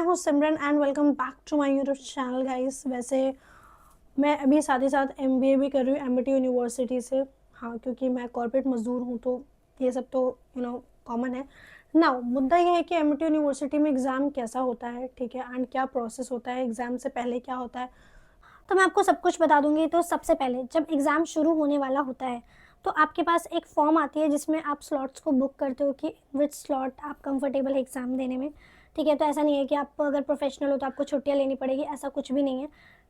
हूँ Simran and welcome back to my YouTube channel guys. वैसे मैं अभी साथ ही साथ एमबीए भी कर रही हूँ एमिटी यूनिवर्सिटी से। हाँ, क्योंकि मैं कॉर्पोरेट मजदूर हूँ तो ये सब तो कॉमन है ना। मुद्दा ये है कि एमिटी यूनिवर्सिटी में एग्ज़ाम कैसा होता है, ठीक है, एंड क्या प्रोसेस होता है, एग्ज़ाम से पहले क्या होता है, तो मैं आपको सब कुछ बता दूंगी। तो सबसे पहले जब एग्ज़ाम शुरू होने वाला होता है तो आपके पास एक फॉर्म आती है जिसमें आप स्लॉट्स को बुक करते हो कि विच स्लॉट आप कंफर्टेबल है एग्ज़ाम देने में। ठीक है, तो ऐसा नहीं है कि आप अगर प्रोफेशनल हो तो आपको छुट्टियाँ लेनी पड़ेगी, ऐसा कुछ भी नहीं है।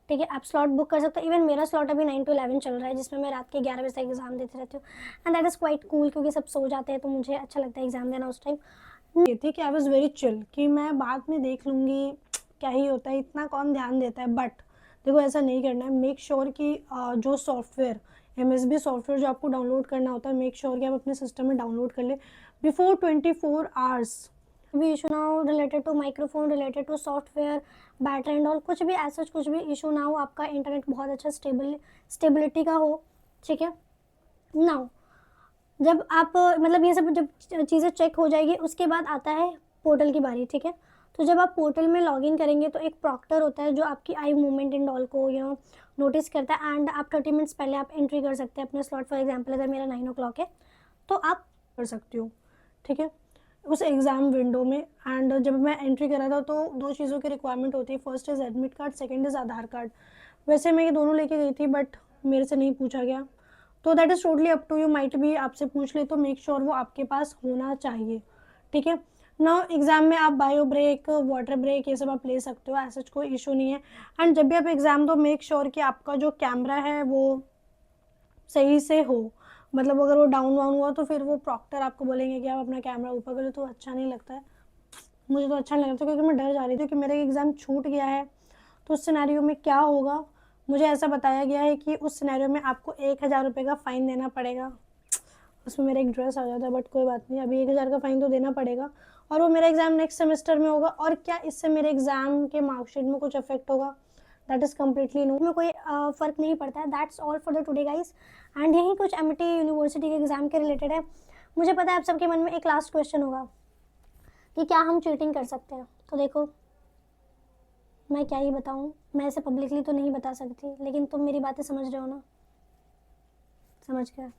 ठीक है, आप स्लॉट बुक कर सकते हो। इवन मेरा स्लॉट अभी 9 to 11 चल रहा है जिसमें मैं रात के 11 बजे तक एग्ज़ाम देती रहती हूँ and that is quite cool, क्योंकि सब सो जाते हैं तो मुझे अच्छा लगता है एग्ज़ाम देना उस टाइम। ये थी कि आई वॉज वेरी चिल कि मैं बाद में देख लूँगी, क्या ही होता है, इतना कौन ध्यान देता है। बट देखो, ऐसा नहीं करना है। मेक श्योर कि जो सॉफ्टवेयर एमएसबी सॉफ्टवेयर जो आपको डाउनलोड करना होता है, मेक श्योर कि आप अपने सिस्टम में डाउनलोड कर ले बिफोर 24 आवर्स। भी इशू ना हो related to microphone, related to software, battery and all, कुछ भी ऐसा कुछ भी इशू ना हो। आपका इंटरनेट बहुत अच्छा स्टेबिलिटी का हो। ठीक है ना। जब आप मतलब ये सब जब चीज़ें चेक हो जाएगी उसके बाद आता है पोर्टल की बारी। ठीक है, तो जब आप पोर्टल में लॉगिन करेंगे तो एक प्रॉक्टर होता है जो आपकी आई मूवमेंट एंड ऑल को नोटिस करता है एंड आप 30 मिनट्स पहले आप एंट्री कर सकते हैं अपने स्लॉट। फॉर एग्जांपल अगर मेरा 9 o'clock है तो आप कर सकते हो। ठीक है, उस एग्ज़ाम विंडो में। एंड जब मैं एंट्री करा था तो 2 चीज़ों की रिक्वायरमेंट होती है, first is admit card, second is Aadhaar card. वैसे मैं ये दोनों लेके गई थी बट मेरे से नहीं पूछा गया, तो that is totally up to you. Might भी आपसे पूछ ले तो मेक श्योर वो आपके पास होना चाहिए। ठीक है ना। एग्ज़ाम में आप बायो ब्रेक, वाटर ब्रेक, ये सब आप ले सकते हो, ऐसा कोई इशू नहीं है। एंड जब भी आप एग्ज़ाम दो मेक श्योर कि आपका जो कैमरा है वो सही से हो। मतलब अगर वो डाउन वाउन हुआ तो फिर वो प्रॉक्टर आपको बोलेंगे कि आप अपना कैमरा ऊपर करो, तो अच्छा नहीं लगता है। मुझे तो अच्छा नहीं लगता क्योंकि मैं डर जा रही थी कि मेरा एग्ज़ाम छूट गया है तो उस सिनेरियो में क्या होगा। मुझे ऐसा बताया गया है कि उस सिनेरियो में आपको 1,000 रुपये का फ़ाइन देना पड़ेगा। उसमें मेरा एक ड्रेस आ जाता है बट कोई बात नहीं, अभी 1,000 का फ़ाइन तो देना पड़ेगा। और वो मेरा एग्ज़ाम नेक्स्ट सेमेस्टर में होगा। और क्या इससे मेरे एग्ज़ाम के मार्कशीट में कुछ इफेक्ट होगा? दैट इज़ कम्प्लीटली नो, में कोई फ़र्क नहीं पड़ता है। That's all for the today guys. And यही कुछ एमिटी यूनिवर्सिटी के एग्ज़ाम के रिलेटेड है। मुझे पता है आप सबके मन में एक लास्ट क्वेश्चन होगा कि क्या हम चीटिंग कर सकते हैं। तो देखो, मैं क्या ही बताऊँ, मैं इसे पब्लिकली तो नहीं बता सकती, लेकिन तुम मेरी बातें समझ रहे हो ना? समझ गए।